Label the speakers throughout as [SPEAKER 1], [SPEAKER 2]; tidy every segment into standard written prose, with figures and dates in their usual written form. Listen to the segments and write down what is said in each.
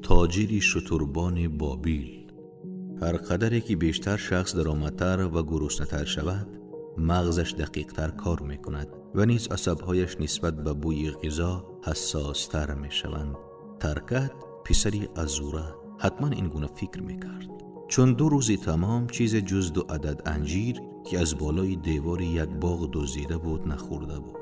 [SPEAKER 1] تاجری شتربان بابیل. هر قدری که بیشتر شخص درآمدتر و گرسنه‌تر شود، مغزش دقیقتر کار میکند و نیز عصبهایش نسبت به بوی غذا حساستر میشوند. ترکت، پسری ازوره، حتما این گونه فکر میکرد، چون 2 روزی تمام چیز جز 2 عدد انجیر که از بالای دیوار یک باغ دزدیده بود نخورده بود.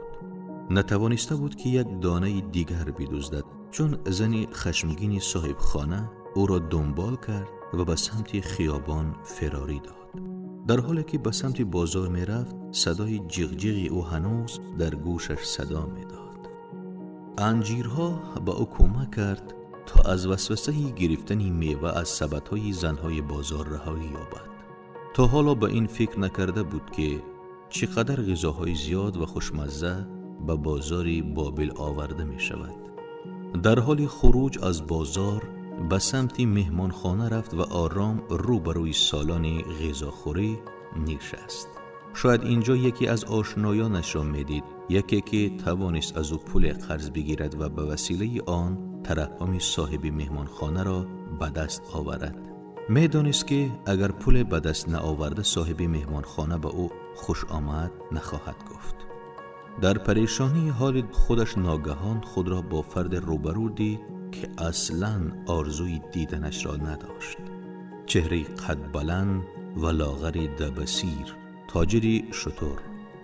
[SPEAKER 1] نتوانسته بود که یک دانه دیگر بدزدد، چون زنی خشمگین صاحب خانه او را دنبال کرد و به سمت خیابان فراری داد. در حالی که به سمت بازار می رفت، صدای جیغ او هنوز در گوشش صدا می داد. انجیرها به او کمک کرد تا از وسوسه گرفتن میوه از سبدهای زنهای بازار رهایی یابد. تا حالا به این فکر نکرده بود که چقدر غذاهای زیاد و خوشمزه به بازار بابل آورده می شود. در حال خروج از بازار به سمت مهمانخانه رفت و آرام روبروی سالن غذاخوری نشست. شاید اینجا یکی از آشنایانش را میدید، یکی که توانست از او پول قرض بگیرد و به وسیله آن ترحم صاحب مهمانخانه را به دست آورد. میدانست که اگر پول به دست نآورده، صاحب مهمانخانه به او خوش آمد نخواهد گفت. در پریشانی حال خودش ناگهان خود را با فرد روبرو دید که اصلاً آرزوی دیدنش را نداشت. چهره قد بلند و لاغر دبسیر، تاجری شتر.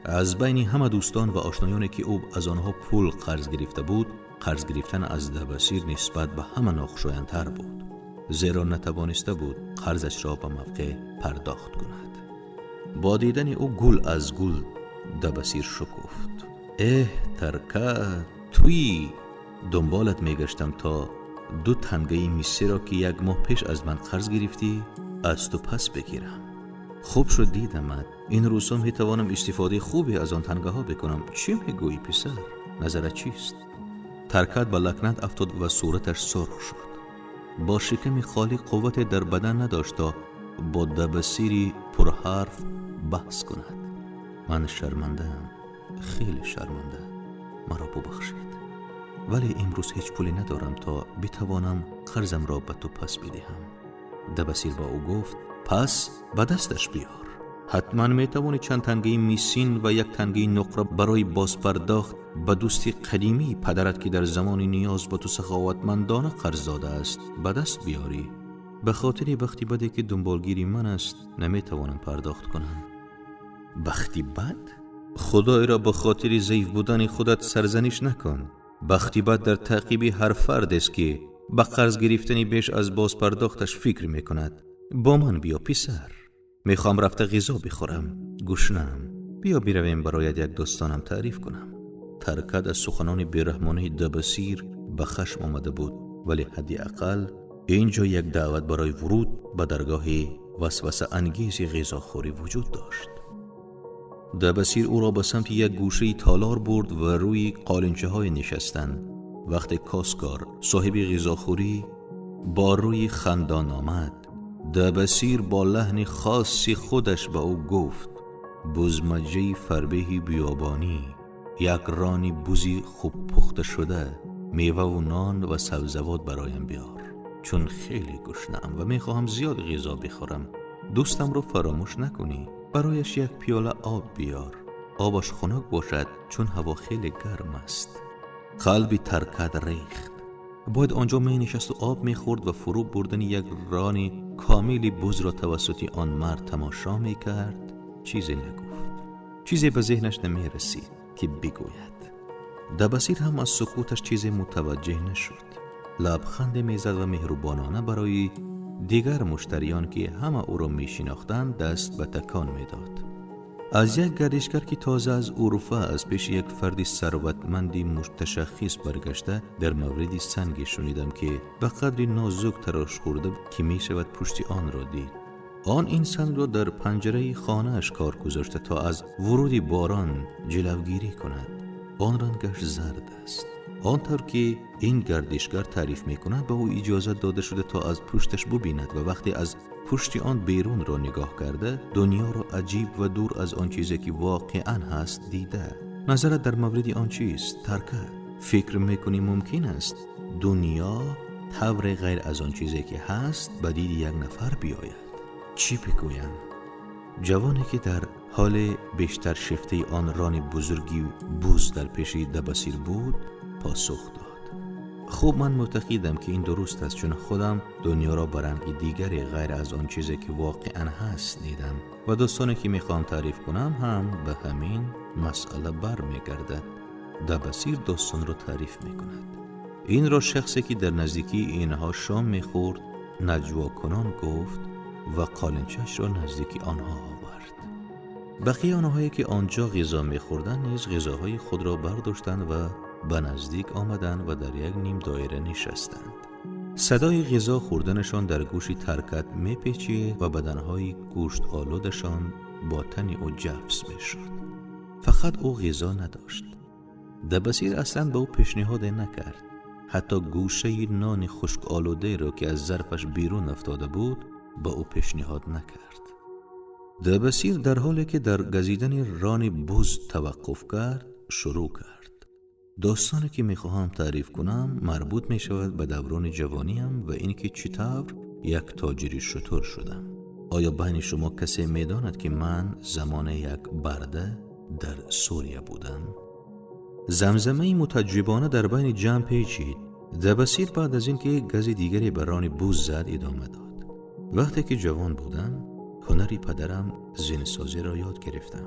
[SPEAKER 1] از بین همه دوستان و آشنایانی که او از آنها پول قرض گرفته بود، قرض گرفتن از دبسیر نسبت به همه ناخوشایندتر بود، زیرا نتوانسته بود قرضش را به موقع پرداخت کند. با دیدن او گل از گل دبسیر شکفت. ترکت، تویی؟ دنبالت میگشتم تا 2 تنگه مسی را که 1 ماه پیش از من قرض گرفتی از تو پس بگیرم. خوب شد دیدمت. این روزها میتوانم استفاده خوبی از آن تنگه ها بکنم. چی میگویی پسر؟ نظرت چیست؟ ترکت به لکنت افتاد و صورتش سرخ شد. با شکم خالی قوت در بدن نداشت تا با دبسیری پرحرف بحث کند. من شرمنده‌ام، خیلی شرمنده، مرا ببخشید، ولی امروز هیچ پولی ندارم تا بتوانم قرضم را به تو پس بدهم. دبسیر با او گفت پس به دستش بیار. حتما میتوانی چند تنگه میسین و 1 تنگه نقره برای باز پرداخت به دوستی قدیمی پدرت که در زمان نیاز با تو سخاوتمندانه قرض داده است به دست بیاری. به خاطر بختی بدی که دنبالگیری من است نمیتوانم پرداخت کنم. بختی بد؟ خدای را به خاطر ضعیف بودن خودت سرزنش نکن. بختی بد در تعقیب هر فرد است که به قرض گرفتن بیش از باز پرداختش فکر میکند. با من بیا پسر، میخوام رفته غذا بخورم، گشنم. بیا برویم برایت 1 داستانم تعریف کنم. ترکت از سخنان بیرحمانه دبسیر به خشم آمده بود، ولی حداقل اینجا 1 دعوت برای ورود به درگاه وسوسه انگیز غذاخوری وجود داشت. دبسیر او را به سمت 1 گوشه تالار برد و روی قالنچه های نشستن. وقتی کاسکار صاحب غذاخوری با روی خندان آمد، دبسیر با لحن خاصی خودش به او گفت بزمجه فربه بیابانی، 1 رانی بوزی خوب پخته شده، میوه و نان و سبزیجات برایم بیار، چون خیلی گشنه‌ام و میخواهم زیاد غذا بخورم. دوستم رو فراموش نکنی. برایش 1 پیاله آب بیار. آبش خنک باشد چون هوا خیلی گرم است. قلب ترکت ریخت. باید آنجا می نشست و آب می خورد و فرو بردن 1 ران کاملی بز را توسط آن مرد تماشا می کرد. چیزی نگفت. چیزی به ذهنش نمی رسید که بگوید. دبسیر هم از سکوتش چیزی متوجه نشد. لبخند می زد و مهربانانه برای دیگر مشتریان که همه او را می شناختند دست به تکان می داد. از 1 گردشگر که تازه از اروپا از پیش 1 فرد ثروتمندی متشخص برگشته در مورد سنگی شنیدم که به قدری نازک تراش خورده که می شود پشت آن را دید. آن این سنگ را در پنجره خانه اش کار گذاشته تا از ورود باران جلوگیری کند. آن رنگش زرد است. آنطور که این گردشگر تعریف می کند به او اجازه داده شده تا از پشتش ببیند و وقتی از پشت آن بیرون را نگاه کرده دنیا را عجیب و دور از آن چیزی که واقعا هست دیده. نظرت در مورد آن چیست؟ ترکت، فکر میکنی ممکن است دنیا طور غیر از آن چیزی که هست به دید یک نفر بیاید. چی بگویم؟ جوانی که در حال بیشتر شفته آن ران بزرگی بوز در پیش دبسیر بود پاسخ داد: خب من معتقدم که این درست است، چون خودم دنیا را به رنگ دیگری غیر از آن چیزی که واقعا هست دیدم و داستانی که میخوام تعریف کنم هم به همین مسئله بر میگردد. دبسیر داستان را تعریف میکند. این را شخصی که در نزدیکی اینها شام میخورد نجوا کنان گفت و قالنچش را نزدیکی آنها آورد. بقیه آنهایی که آنجا غذا میخوردند نیز غذاهای خود را برداشتند و به نزدیک آمدند و در یک نیم دایره نشستند. صدای غذا خوردنشان در گوش ترکت میپیچید و بدنهای گوشت آلودشان با تن او جفس میشد. فقط او غذا نداشت. دبسیر اصلا به او پیشنهاد نکرد. حتی گوشه نان خشک آلوده را که از ظرفش بیرون افتاده بود به او پیشنهاد نکرد. دبسیر در حالی که در گزیدن ران بز توقف کرد شروع کرد. داستانی که میخواهم تعریف کنم مربوط میشود به دوران جوانیم و اینکه چطور یک تاجر شتر شدم. آیا بین شما کسی میداند که من زمان یک برده در سوریه بودم؟ زمزمه متعجبانه در بین جمع پیچید. دبسیر بعد از اینکه گز دیگری بر ران بوز زد ادامه داد: وقتی که جوان بودم هنری پدرم زینسازی را یاد گرفتم.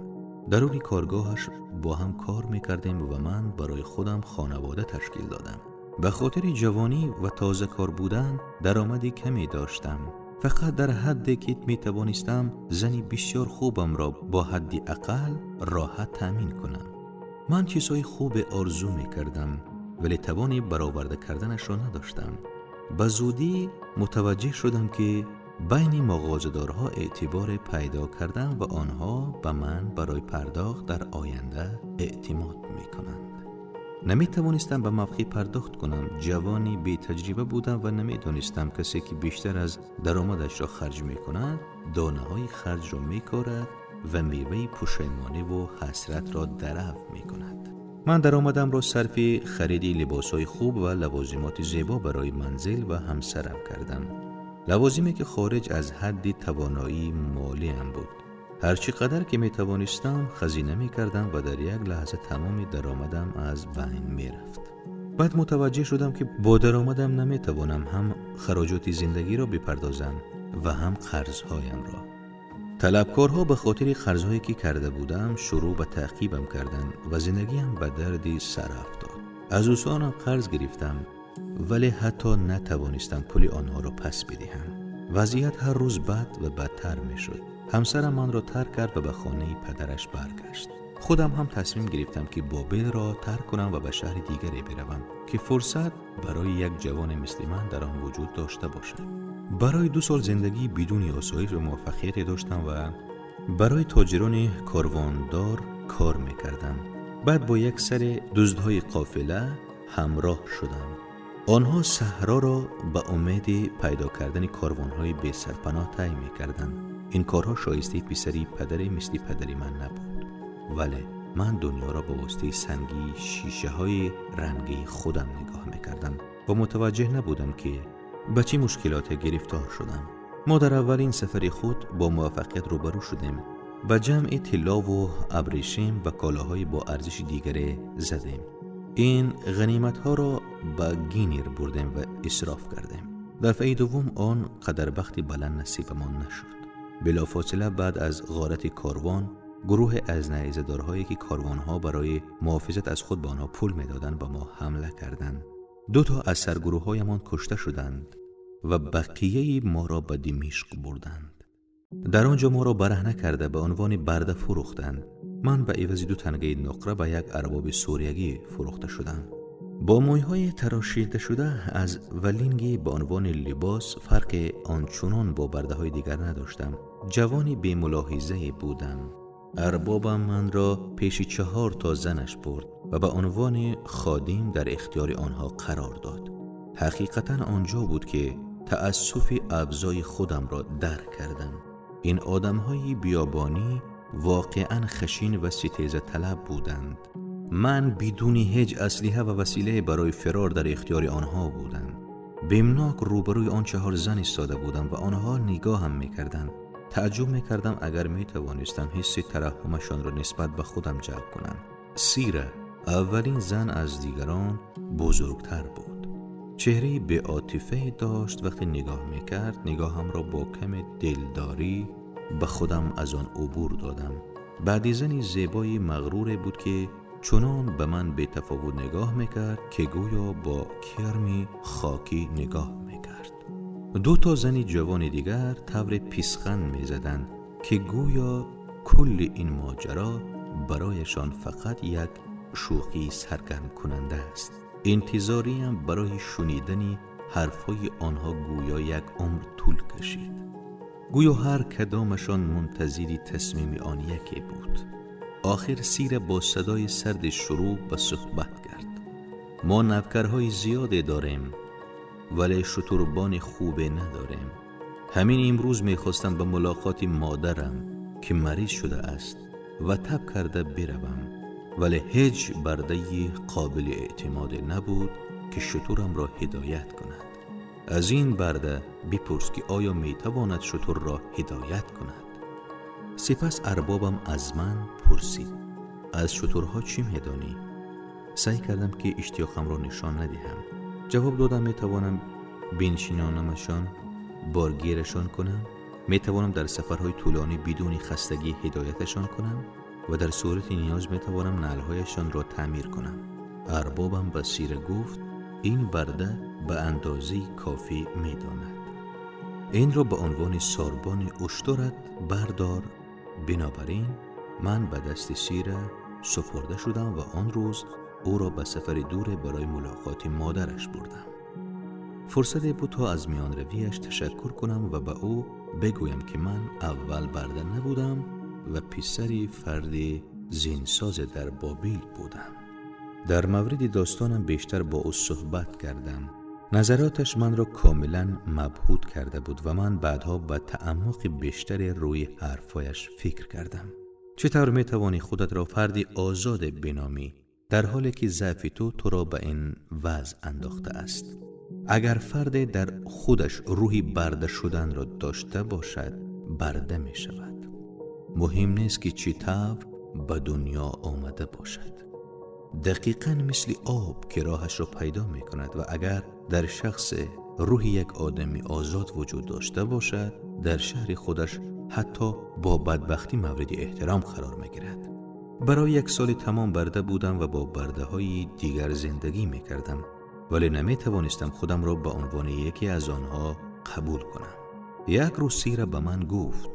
[SPEAKER 1] درون کارگاهش با هم کار میکردیم و من برای خودم خانواده تشکیل دادم. به خاطر جوانی و تازه کار بودن درآمدی کمی داشتم. فقط در حدی که میتوانستم زنی بسیار خوبم را با حدی اقل راحت تأمین کنم. من چیزهای خوب آرزو میکردم ولی توانی برآورده کردنش را نداشتم. به زودی متوجه شدم که بین مغازه‌دارها اعتبار پیدا کردم و آنها به من برای پرداخت در آینده اعتماد میکنند. نمیتوانستم به موقع پرداخت کنم. جوانی بی تجربه بودم و نمیدانستم کسی که بیشتر از درآمدش را خرج میکند دانه های خرج را میکارد و میوه پشیمانی و حسرت را درو میکند. من درآمدم را صرف خرید لباسهای خوب و لوازمات زیبا برای منزل و همسرم کردم. لوازمی که خارج از حد توانایی مالیم بود. هرچی قدر که می توانستم خزینه می کردم و در یک لحظه تمام درآمدم از بین می رفت. بعد متوجه شدم که با درآمدم نمی توانم هم خراجات زندگی را بپردازم و هم قرضهایم را. طلبکارها به خاطر قرضهایی که کرده بودم شروع به تعقیبم کردند و زندگیم به دردی سر افتاد. از دوستانم قرض گرفتم ولی حتی نتوانستم پول آنها را پس بدهم. وضعیت هر روز بد و بدتر می شد. همسرم من را ترک کرد و به خانه پدرش برگشت. خودم هم تصمیم گرفتم که بابل را ترک کنم و به شهر دیگری بروم که فرصت برای یک جوان مثل من در آن وجود داشته باشد. برای 2 سال زندگی بدون آسایش و موفقیت داشتم و برای تاجران کارواندار کار می کردم. بعد با یک سری دزدهای قافله همراه شدم. آنها صحرا را به امید پیدا کردن کاروانهای بی سرپناه طی می‌کردند. این کارها شایسته پسری پدری مثل پدری من نبود. ولی من دنیا را با واسطه سنگی شیشه‌های رنگی خودم نگاه می‌کردم و متوجه نبودم که به چه مشکلات گرفتار شدم. ما در اولین سفر خود با موفقیت روبرو شدیم. به جمع طلا و ابریشم و کالاهای با ارزش دیگری زدیم. این غنیمت ها را به گینیر بردیم و اسراف کردیم. دفعه دوم آن قدر بخت بلند نصیبمان نشد. بلافاصله بعد از غارت کاروان گروه از نیزه‌دارهایی که کاروانها برای محافظت از خود به آنها پول میدادند به ما حمله کردند. 2 تا از سرگروه‌هایمان کشته شدند و بقیه ما را به دمشق بردند. در آنجا ما را برهنه کرده به عنوان برده فروختند. من به عوض 2 تنگه نقره به یک ارباب سوریگی فروخته شدم. با مویهای تراشیده شده از ولینگی به عنوان لباس فرق آنچنان با برده های دیگر نداشتم. جوانی بی ملاحظه بودم. اربابم من را پیش 4 تا زنش برد و به عنوان خادم در اختیار آنها قرار داد. حقیقتا آنجا بود که تأسف ابزای خودم را درک کردم. این آدم‌های بیابانی واقعاً خشین و ستیزه طلب بودند. من بدون هیچ اسلحه و وسیله برای فرار در اختیار آنها بودم. بیمناک روبروی آن 4 زن ایستاده بودم و آنها نگاهم میکردند. تعجب میکردم اگر میتوانستم حس ترحمشان را نسبت به خودم جلب کنم. سیره، اولین زن، از دیگران بزرگتر بود. چهره بی‌عاطفه داشت. وقتی نگاه میکرد نگاهم را با کم دلداری به خودم از آن عبور دادم. بعدی زنی زیبای مغرور بود که چنان به من بی تفاوت نگاه میکرد که گویا با کرمی خاکی نگاه میکرد. 2 زن جوان دیگر طور پیسخند میزدند که گویا کل این ماجرا برایشان فقط یک شوخی سرگرم کننده است. انتظاریم برای شنیدن حرفای آنها گویا یک عمر طول کشید. گویا هر کدامشان منتظری تصمیم آن یکی بود. آخر سیره با صدای سرد شروع به صحبت کرد. ما نوکرهای زیاده داریم ولی شتربان خوبه نداریم. همین امروز میخواستم به ملاقات مادرم که مریض شده است و تب کرده بروم، ولی هیچ برده قابل اعتماد نبود که شترم را هدایت کند. از این برده بپرس که آیا میتواند شتر را هدایت کند. سپس اربابم از من پرسید از شترها چی میدانی؟ سعی کردم که اشتیاقم را نشان ندهم. جواب دادم میتوانم بنشینانمشان، بارگیرشان کنم، میتوانم در سفرهای طولانی بدون خستگی هدایتشان کنم و در صورت نیاز میتوانم نعلهایشان را تعمیر کنم. اربابم به سیره گفت این برده به اندازه کافی میداند. این را به عنوان ساربان اشترت بردار. بنابراین من به دست سیره سپرده شدم و آن روز او را به سفر دور برای ملاقات مادرش بردم. فرصتی بود تا از میان رویش تشکر کنم و به او بگویم که من اول برده نبودم و پسری فرد زینساز در بابل بودم. در مورد داستانم بیشتر با او صحبت کردم. نظراتش من را کاملا مبهوت کرده بود و من بعدها به تعمق بیشتر روی حرفایش فکر کردم. چطور میتوانی خودت را فردی آزاد بنامی در حالی که ضعف تو را به این وضع انداخته است؟ اگر فرد در خودش روحی برده شدن را داشته باشد برده می شود. مهم نیست که چطور به دنیا آمده باشد. دقیقاً مثل آب که راهش را پیدا می کند و اگر در شخص روح یک آدمی آزاد وجود داشته باشد در شهر خودش حتی با بدبختی مورد احترام قرار می گیرد. برای 1 سال تمام برده بودم و با برده های دیگر زندگی می کردم، ولی نمی توانستم خودم را به عنوان یکی از آنها قبول کنم. یک روز سیره به من گفت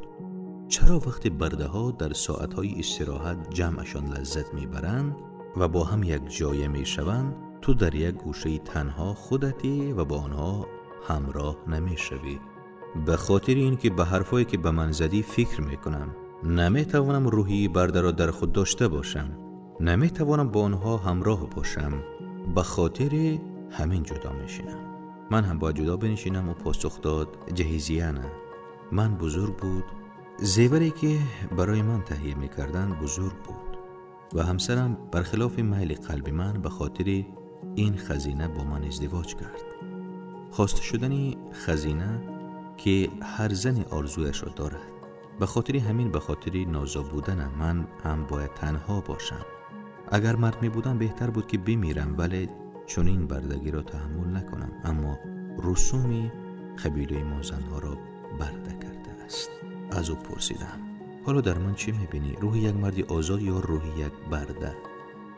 [SPEAKER 1] چرا وقتی برده ها در ساعت های استراحت جمعشان لذت می برند و با هم یک جایه می شوند تو در یک گوشه تنها خودتی و با آنها همراه نمی شوی؟ به خاطر این که به حرفایی که به من زدی فکر می کنم. نمی توانم روحی برده را در خود داشته باشم. نمی توانم با آنها همراه باشم. به خاطر همین جدا می شینم. من هم باید جدا بنشینم و پاسخ داد جهیزیه نه. من بزرگ بود. زیوری که برای من تهیه می کردن بزرگ بود و همسرم برخلاف میل قلب من به خاطر این خزینه با من ازدواج کرد. خواسته شدن خزینه که هر زن آرزویش را دارد. به خاطر همین به خاطر نازا بودن من هم باید تنها باشم. اگر مرد می بودم بهتر بود که بمیرم، ولی چون این بردگی را تحمل نکنم. اما رسومی قبیله ما زنها را برده کرده است. از او پرسیدم حالا در من چی میبینی؟ روح یک مردی آزاد یا روح یک برده؟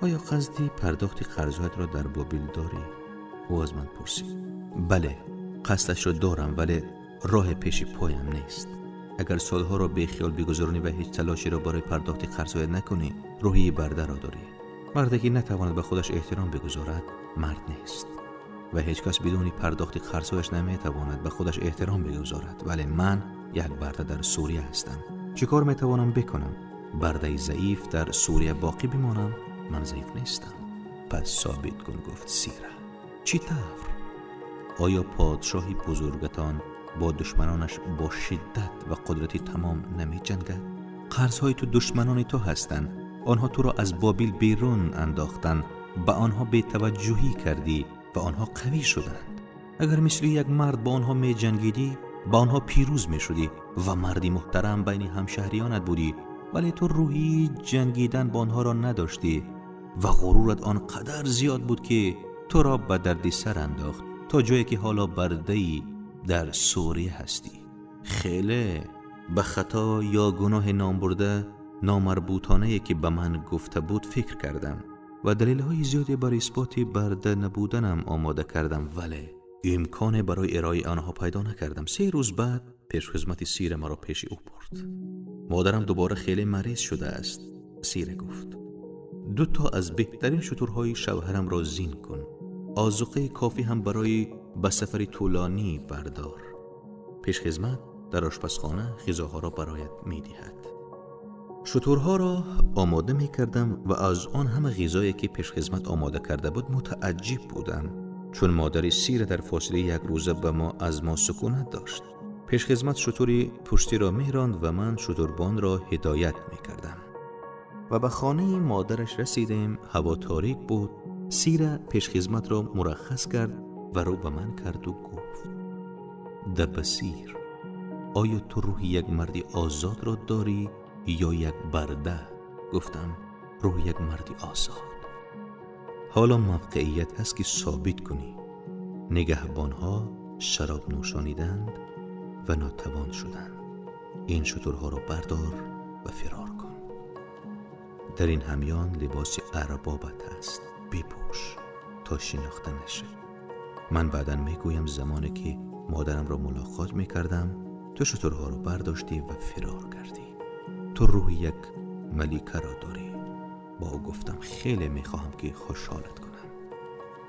[SPEAKER 1] آیا قصدی پرداخت قرضهایت را در بابل داری؟ او از من پرسید. بله، قصدش را دارم ولی راه پیش پایم نیست. اگر سالها را به خیال بگذرانی و هیچ تلاشی را برای پرداخت قرضهایت نکنی روحی برده را داری. مردی که نتواند به خودش احترام بگذارد مرد نیست و هیچ کس بدون پرداخت قرضهایش نمیتواند به خودش احترام بگذارد. ولی من یک برده در سوریه هستم. چیکار میتوانم بکنم؟ برده ضعیف در سوریه باقی بمانم؟ من ضعیف نیستم. پس ثابت کن، گفت سیره. چی طور؟ آیا پادشاهی بزرگتان با دشمنانش با شدت و قدرتی تمام نمی جنگد؟ قرضهای تو دشمنان تو هستند. آنها تو را از بابل بیرون انداختند. به آنها بی‌توجهی کردی و آنها قوی شدند. اگر مثل یک مرد با آنها می جنگیدی، با آنها پیروز می شدی و مردی محترم بین همشهریانت بودی، ولی تو روحی جنگیدن با آنها را نداشتی و غرورت آنقدر زیاد بود که تو را به دردسر انداخت، تا جایی که حالا برده‌ای در سوریه هستی. خیلی به خطا یا گناه نامبرده نامربوطانه‌ای که به من گفته بود فکر کردم و دلیل‌های زیادی برای اثبات برده نبودنم آماده کردم، ولی امکان برای ارائه آنها پیدا نکردم. 3 روز بعد پیشخدمت سیر مرا پیش او برد. مادرم دوباره خیلی مریض شده است. سیر گفت 2 تا از بهترین شترهای شوهرم را زین کن. آذوقه کافی هم برای به سفری طولانی بردار. پیشخدمت در آشپزخانه غذاها را برایت می‌دهد. شترها را آماده می‌کردم و از آن همه غذایی که پیشخدمت آماده کرده بود متعجب بودم، چون مادر سیر در فاصله 1 روزه به ما از ما سکونت داشت. پیشخدمت شتری پشتی را می‌راند و من شتربان را هدایت می‌کردم. و به خانه مادرش رسیدیم. هوا تاریک بود. سیر پیشخدمت را مرخص کرد و رو به من کرد و گفت دبسیر، آیا تو روح یک مردی آزاد را داری یا یک برده؟ گفتم روح یک مردی آزاد. حالا موقعیت هست که ثابت کنی. نگهبانها شراب نوشانیدند و ناتوان شدند. این شترها را بردار و فرار کن. در این همیان لباس اربابت است، بپوش تا شناخته نشه. من بعداً میگویم زمانی که مادرم را ملاقات میکردم تو شترها را برداشتی و فرار کردی. تو روح یک ملیکه را داری. با او گفتم خیلی میخواهم که خوشحالت کنم.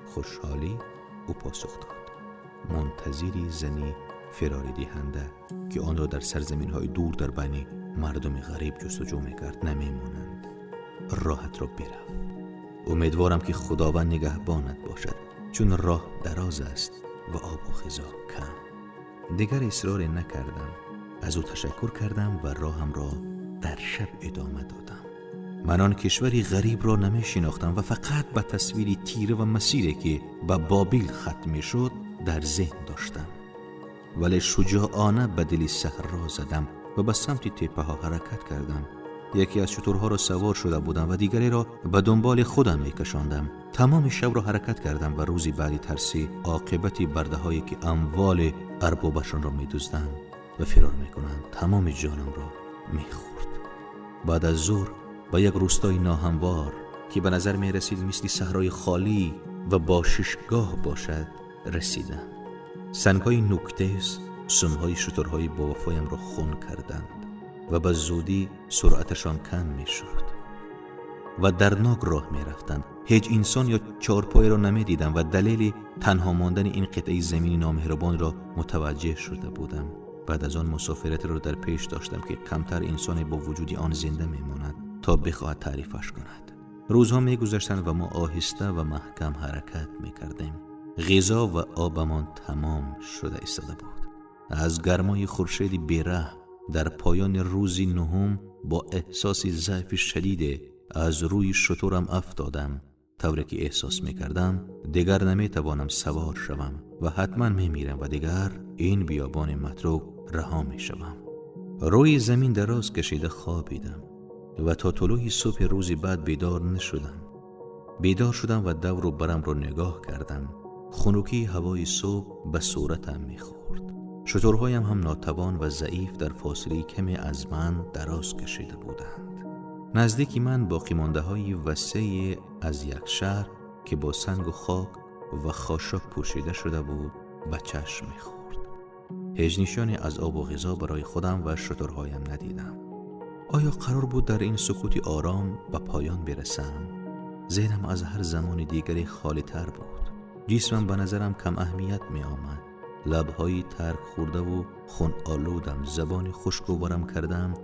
[SPEAKER 1] خوشحالی؟ او پاسخ داد منتظری زنی فراری دهنده که آن را در سرزمین های دور در بین مردم غریب جستجو میکرد نمیمانند. راحت را برو. امیدوارم که خداوند نگهبانت باشد، چون راه دراز است و آب و غذا کم. دیگر اصرار نکردم. از او تشکر کردم و راهم را در شب ادامه دادم. من آن کشوری غریب را نمی شناختم و فقط به تصویری تیره و مسیری که به بابل ختم می شد در ذهن داشتم. ولی شجاعانه به دل صحرا زدم و به سمت تپه ها حرکت کردم. یکی از شترها را سوار شده بودم و دیگری را به دنبال خودم می کشاندم. تمام شب را حرکت کردم و روزی بعدی ترسی عاقبت برده هایی که اموال اربابشان را می دزدند و فرار می کنند تمام جانم را می خورد. بعد از ظهر به یک روستای ناهموار که به نظر می رسید مثل صحرای خالی و با ششگاه باشد رسیدم. سنگ‌های نوک‌تیز سمهای شترهای با وفایم را خون کردند و به زودی سرعتشان کم می شد و درناک راه می رفتند. هیچ انسان یا چارپای را نمی دیدم و دلیل تنها ماندن این قطعه زمین نامهربان را متوجه شده بودم. بعد از آن مسافرت را در پیش داشتم که کمتر انسانی با وجودی آن زنده می ماند تا بخواهد تعریفش کند. روزها می گذشتند و ما آهسته و محکم حرکت می کردیم. غذا و آبمان تمام شده ایستاده بود. از گرمای خورشید بیره در پایان روزی 9 با احساس ضعف شدید از روی شترم افتادم، طوری که احساس میکردم دیگر نمیتوانم سوار شوم و حتما میمیرم و دیگر این بیابان متروک رها میشوم. روی زمین دراز کشیده خوابیدم و تا طلوع صبح روزی بعد بیدار نشدم. بیدار شدم و دور و برم رو نگاه کردم. خنکی هوای صبح به صورتم میخورد. شترهایم هم ناتوان و ضعیف در فاصله کمی از من دراز کشیده بودند. نزدیک من باقی مانده های وسیع از یک شهر که با سنگ و خاک و خاشاک پوشیده شده بود به چشم میخورد. هیچ نشانی از آب و غذا برای خودم و شترهایم ندیدم. آیا قرار بود در این سکوت آرام به پایان برسم؟ ذهنم از هر زمان دیگری خالی تر بود. جسمم به نظرم کم اهمیت می آمد. لبهایی ترک خورده و خون آلودم، زبانی خشک و ورم کردم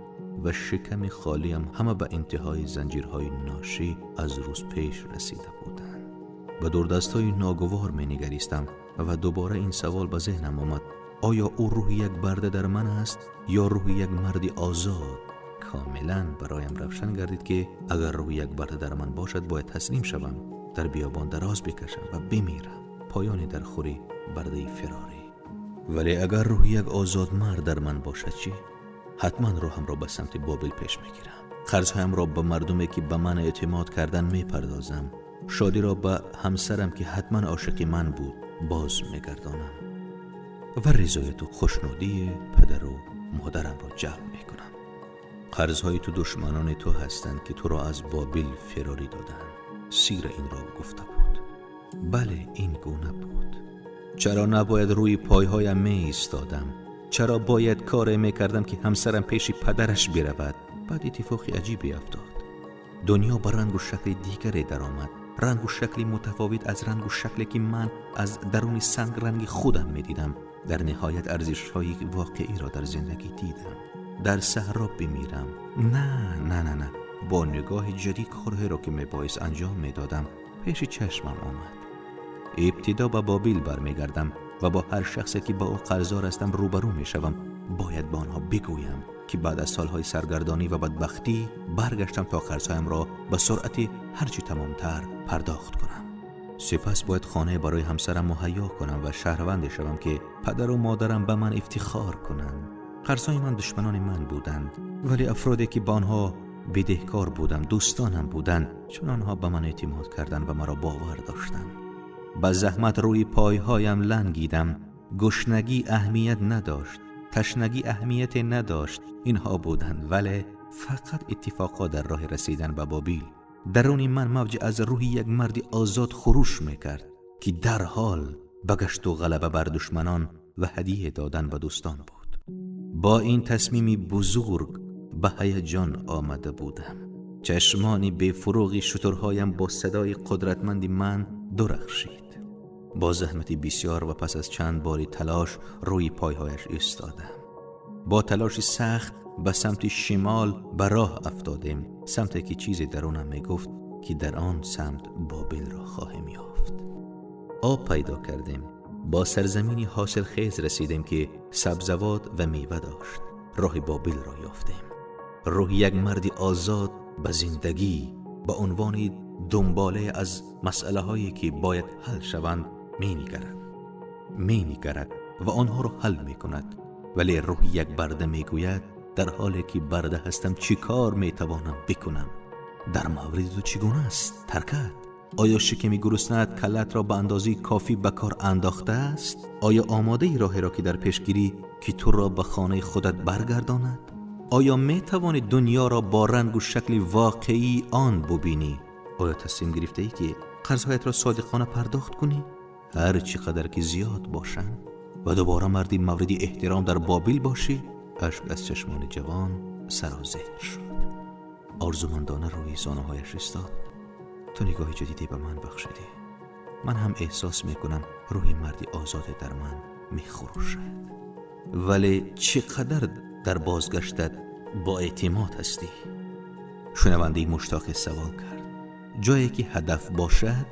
[SPEAKER 1] و شکم خالیم همه به انتهای زنجیرهای ناشی از روز پیش رسیده بودند. به دوردستای ناگوار می نگریستم و دوباره این سوال به ذهنم آمد: آیا او روح یک برده در من است یا روح یک مردی آزاد؟ کاملا برایم روشن گردید که اگر روح یک برده در من باشد باید تسلیم شوم، در بیابان دراز بکشم و بمیرم. پایانی در خوری برده فراری. ولی اگر روح یک آزاد مرد در من باشد چی؟ حتما راهم را به سمت بابل پیش میگیرم. قرضهایم را به مردمی که به من اعتماد کردن میپردازم. شادی را به همسرم که حتما عاشق من بود باز میگردانم و رضایت و خوشنودی پدر و مادرم را جلب میکنم. قرضهای تو دشمنان تو هستند که تو را از بابل فراری دادند. سیر این را گفته بود. بله این گونه بود. چرا نباید روی پایهایم می ایستادم؟ چرا باید کاری میکردم که همسرم پیش پدرش برود؟ بعد اتفاقی عجیبی افتاد. دنیا با رنگ و شکل دیگری در آمد. رنگ و شکلی متفاوت از رنگ و شکلی که من از درون سنگ رنگ خودم میدیدم. در نهایت ارزش‌های واقعی را در زندگی دیدم. در صحرا بمیرم؟ نه. با نگاه جدید کارهایی را که میبایست انجام میدادم پیش چشمم آمد. ابتدا به بابل برمیگردم و با هر شخصی که با او قرضدار هستم روبرو میشوم. باید با آنها بگویم که بعد از سالهای سرگردانی و بدبختی برگشتم تا قرضهایم را به سرعت هرچی تمامتر پرداخت کنم. سپس باید خانه برای همسرم مهیا کنم و شهروندی شوم که پدر و مادرم به من افتخار کنند. قرضهای من دشمنان من بودند، ولی افرادی که با آنها بدهکار بودم دوستانم بودند، چون آنها به من اعتماد کردند و مرا باور داشتند. با زحمت روی پایهایم لنگیدم. گشنگی اهمیت نداشت، تشنگی اهمیت نداشت. اینها بودند، ولی فقط اتفاقات در راه رسیدن به بابل. درون من موج از روح یک مرد آزاد خروش میکرد که در حال بگشت و غلبه بر دشمنان و هدیه دادن به دوستان بود. با این تصمیمی بزرگ به هیجان آمده بودم. چشمانی به فروغی شترهایم با صدای قدرتمند من درخشید. با زحمتی بسیار و پس از چند باری تلاش روی پایهایش ایستادم. با تلاشی سخت به سمت شمال به راه افتادیم، سمتی که چیزی درونم میگفت که در آن سمت بابل را خواهیم یافت. آب پیدا کردیم. با سرزمینی حاصل خیز رسیدیم که سبزوات و میوه داشت. راه بابل را یافتیم. روح یک مردی آزاد به زندگی به عنوان دنباله از مسئله هایی که باید حل شوند می نگرد و آنها را حل می کند. ولی روح یک برده می گوید در حالی که برده هستم چی کار می توانم بکنم؟ در مورد تو چگونه است؟ ترکت؟ آیا شکم گرسنه‌ات کلت را به اندازه کافی به کار انداخته است؟ آیا آماده راهی را که در پیش گیری که تو را به خانه خودت برگرداند؟ آیا می توانی دنیا را با رنگ و شکل واقعی آن ببینی؟ آیا تصمیم گرفته ای که قرضهایت را صادقانه پرداخت کنی؟ هر چقدر که زیاد باشند و دوباره مردی مورد احترام در بابل باشی؟ اشک از چشمان جوان سرازیر شد. آرزومندانه روی زانوهایش ایستاد. تو نگاه جدیدی به من بخشیدی. من هم احساس میکنم روی مردی آزاد در من میخروشد. ولی چقدر در بازگشتت با اعتماد هستی؟ شنونده مشتاق سوال کرد. جایی که هدف باشد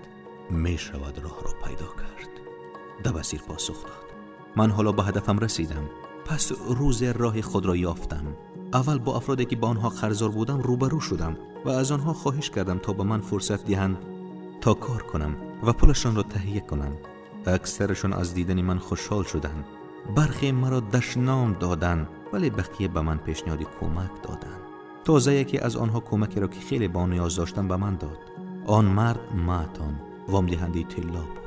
[SPEAKER 1] می شود راه را پیدا کرد. دبسیر پاسخ داد. من حالا به هدفم رسیدم. پس روز راه خود را یافتم. اول با افرادی که با آنها قرضدار بودم روبرو شدم و از آنها خواهش کردم تا به من فرصت دهند تا کار کنم و پولشان را تهیه کنم. اکثرشان از دیدن من خوشحال شدند. برخی مرا دشنام دادند، ولی بقیه به من پیشنهاد کمک دادند. تازه یکی از آنها کمکی را که خیلی با نیاز داشتم به من داد. آن مرد معتان وام دهنده طلا بود.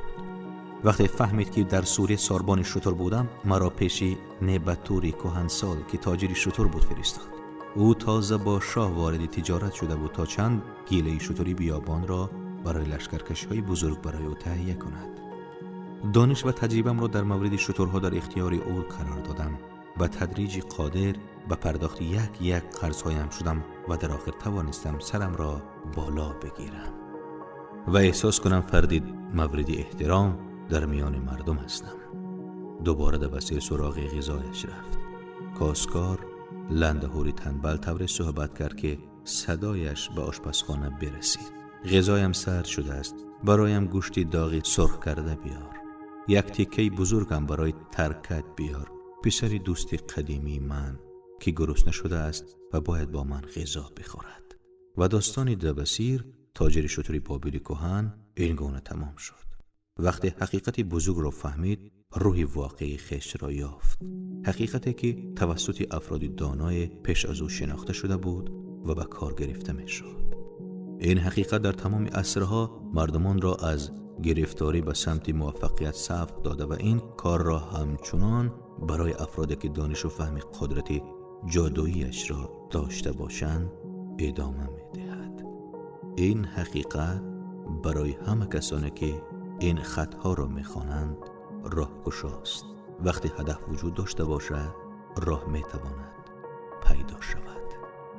[SPEAKER 1] وقتی فهمید که در سوریه ساربان شتر بودم، مرا پیش نبتوری کهنسال که تاجری شتر بود فرستاد. او تازه با شاه وارد تجارت شده بود تا چند گیله شتری بیابان را برای لشکرکشی‌های بزرگ برای او تهیه کند. دانش و تجربه‌ام را در مورد شترها در اختیار او قرار دادم. به تدریج قادر به پرداخت یک قرضهایم شدم و در آخر توانستم سرم را بالا بگیرم و احساس کنم فردی مورد احترام در میان مردم هستم. دوباره دبسیر سراغ غذایش رفت. کاسکار لندهوری تنبل طور صحبت کرد که صدایش به آشپزخانه برسید. غذایم سرد شده است. برایم گوشتی داغی سرخ کرده بیار. یک تکه بزرگم برای ترکت بیار. پسری دوست قدیمی من که گرسنه شده است و باید با من غذا بخورد. و داستان دبسیر تاجر شتری بابل کهن این گونه تمام شد. وقتی حقیقت بزرگ را فهمید، روح واقعی خشت را یافت. حقیقتی که توسط افراد دانای پیش از او شناخته شده بود و به کار گرفته می شد. این حقیقت در تمام عصرها مردمان را از گرفتاری به سمت موفقیت سبق داده و این کار را همچنان برای افرادی که دانش و فهم قدرت جادوییش را داشته باشند ادامه می دهد. این حقیقت برای همه کسانی که این خطها را می خوانند راهگشاست. وقتی هدف وجود داشته باشد راه می تواند پیدا شود.